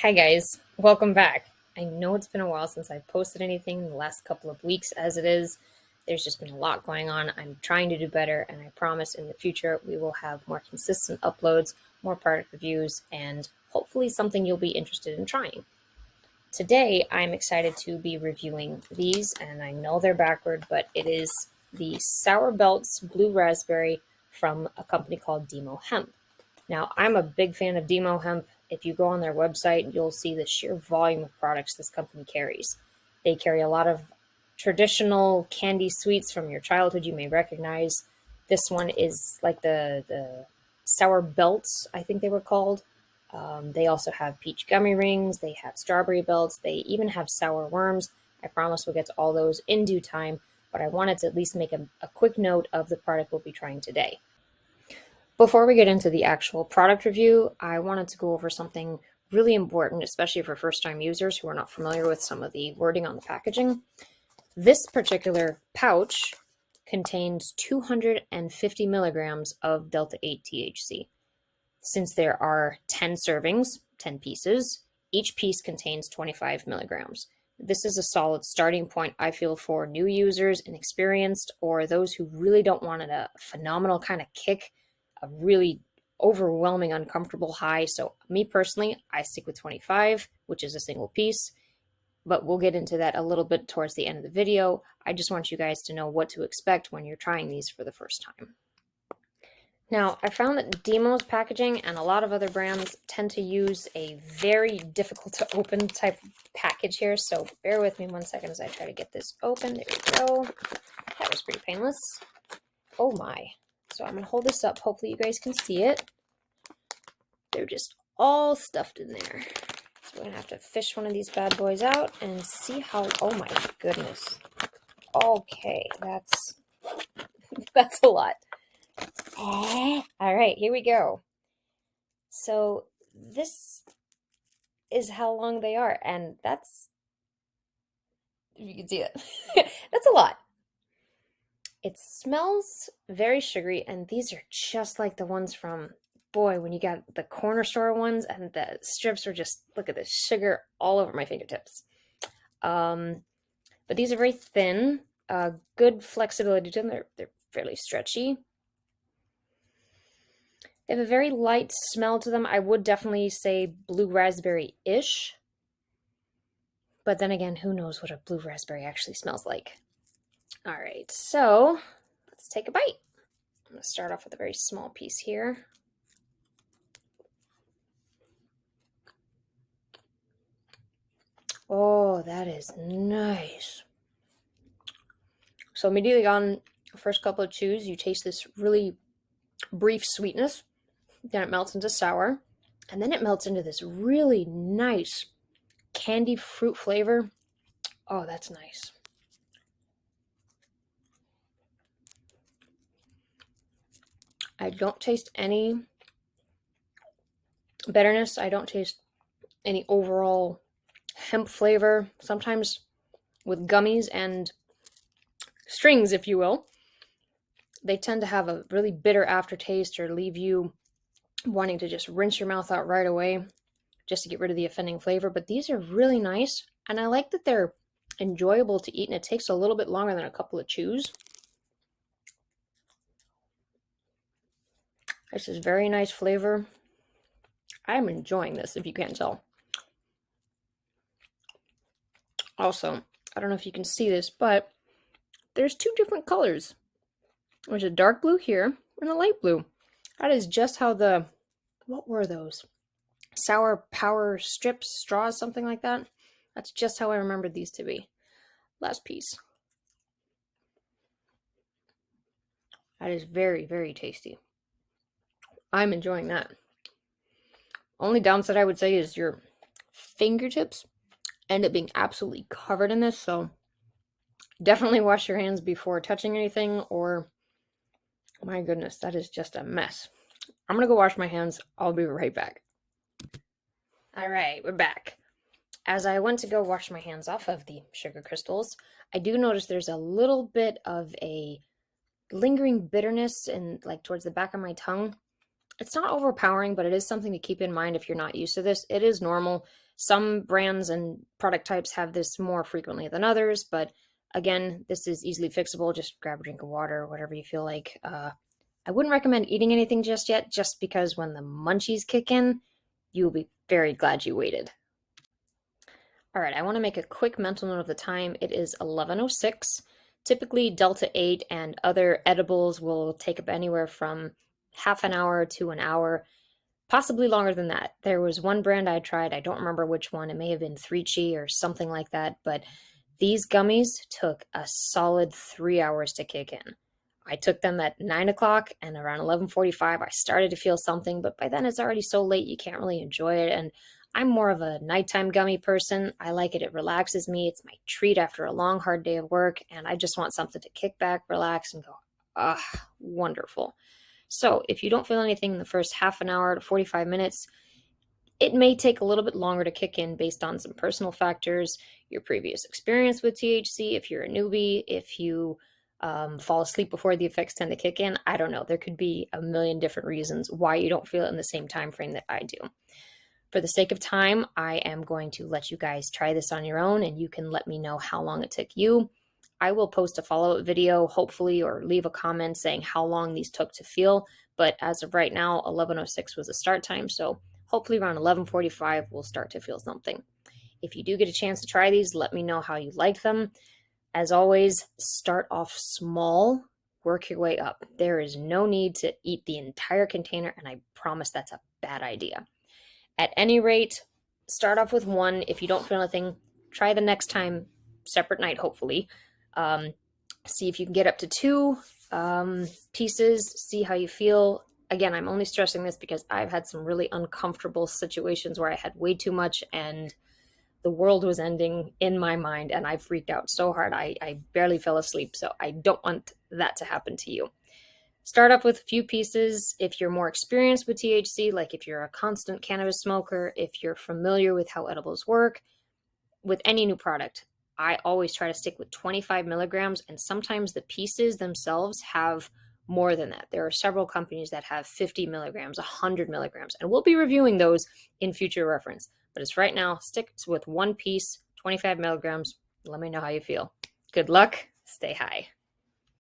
Hi guys, welcome back. I know it's been a while since I've posted anything in the last couple of weeks as it is. There's just been a lot going on. I'm trying to do better, and I promise in the future we will have more consistent uploads, more product reviews, and hopefully something you'll be interested in trying. Today I'm excited to be reviewing these, and I know they're backward, but it is the Sour Belts Blue Raspberry from a company called Dimo Hemp. Now, I'm a big fan of Demo Hemp. If you go on their website, you'll see the sheer volume of products this company carries. They carry a lot of traditional candy sweets from your childhood you may recognize. This one is like the sour belts, I think they were called. They also have peach gummy rings. They have strawberry belts. They even have sour worms. I promise we'll get to all those in due time, but I wanted to at least make a quick note of the product we'll be trying today. Before we get into the actual product review, I wanted to go over something really important, especially for first-time users who are not familiar with some of the wording on the packaging. This particular pouch contains 250 milligrams of Delta-8 THC. Since there are 10 servings, 10 pieces, each piece contains 25 milligrams. This is a solid starting point, I feel, for new users, inexperienced, or those who really don't want a phenomenal kind of kick, a really overwhelming, uncomfortable high. So me personally, I stick with 25, which is a single piece, but we'll get into that a little bit towards the end of the video. I just want you guys to know what to expect when you're trying these for the first time. Now, I found that Demo's packaging and a lot of other brands tend to use a very difficult to open type package here, so bear with me 1 second as I try to get this open. There we go. That was pretty painless. Oh my. So I'm going to hold this up. Hopefully you guys can see it. They're just all stuffed in there. So we're going to have to fish one of these bad boys out and see how... Oh my goodness. Okay, that's a lot. All right, here we go. So this is how long they are, and that's... If you can see it. That's a lot. It smells very sugary, and these are just like the ones from, boy, when you got the corner store ones, and the strips are just, look at this sugar all over my fingertips. But these are very thin, good flexibility to them. They're fairly stretchy. They have a very light smell to them. I would definitely say blue raspberry-ish. But then again, who knows what a blue raspberry actually smells like. All right, so let's take a bite. I'm going to start off with a very small piece here. Oh, that is nice. So immediately on the first couple of chews, you taste this really brief sweetness. Then it melts into sour. And then it melts into this really nice candy fruit flavor. Oh, that's nice. I don't taste any bitterness. I don't taste any overall hemp flavor. Sometimes with gummies and strings, if you will, they tend to have a really bitter aftertaste or leave you wanting to just rinse your mouth out right away just to get rid of the offending flavor. But these are really nice, and I like that they're enjoyable to eat, and it takes a little bit longer than a couple of chews. This is very nice flavor. I'm enjoying this, if you can't tell. Also, I don't know if you can see this, but there's two different colors. There's a dark blue here and a light blue. That is just how the, what were those? Sour power strips, straws, something like that. That's just how I remembered these to be. Last piece. That is very, very tasty. I'm enjoying that. Only downside I would say is your fingertips end up being absolutely covered in this, so definitely wash your hands before touching anything, or my goodness, that is just a mess. I'm gonna go wash my hands. I'll be right back. All right, we're back. As I went to go wash my hands off of the sugar crystals, I do notice there's a little bit of a lingering bitterness and like towards the back of my tongue. It's not overpowering, but it is something to keep in mind if you're not used to this. It is normal. Some brands and product types have this more frequently than others, but again, this is easily fixable. Just grab a drink of water, whatever you feel like. I wouldn't recommend eating anything just yet, just because when the munchies kick in, you'll be very glad you waited. All right, I want to make a quick mental note of the time. It is 11:06. Typically, Delta-8 and other edibles will take up anywhere from half an hour to an hour, possibly longer than that. There was one brand I tried, I don't remember which one. It may have been 3Chi or something like that, but these gummies took a solid 3 hours to kick in. I took them at 9 o'clock, and around 11:45, I started to feel something, but by then it's already so late you can't really enjoy it. And I'm more of a nighttime gummy person. I like it. It relaxes me. It's my treat after a long, hard day of work, and I just want something to kick back, relax, and go, ah, wonderful. So if you don't feel anything in the first half an hour to 45 minutes, it may take a little bit longer to kick in based on some personal factors, your previous experience with THC, if you're a newbie, if you fall asleep before the effects tend to kick in. I don't know. There could be a million different reasons why you don't feel it in the same time frame that I do. For the sake of time, I am going to let you guys try this on your own, and you can let me know how long it took you. I will post a follow-up video, hopefully, or leave a comment saying how long these took to feel. But as of right now, 11:06 was the start time, so hopefully around 11:45 we'll start to feel something. If you do get a chance to try these, let me know how you like them. As always, start off small, work your way up. There is no need to eat the entire container, and I promise that's a bad idea. At any rate, start off with one. If you don't feel anything, try the next time, separate night, hopefully. See if you can get up to two pieces, see how you feel. Again, I'm only stressing this because I've had some really uncomfortable situations where I had way too much and the world was ending in my mind, and I freaked out so hard I barely fell asleep. So I don't want that to happen to you. Start off with a few pieces. If you're more experienced with THC, like if you're a constant cannabis smoker, if you're familiar with how edibles work, with any new product, I always try to stick with 25 milligrams, and sometimes the pieces themselves have more than that. There are several companies that have 50 milligrams, 100 milligrams, and we'll be reviewing those in future reference. But as right now, stick with one piece, 25 milligrams. Let me know how you feel. Good luck. Stay high.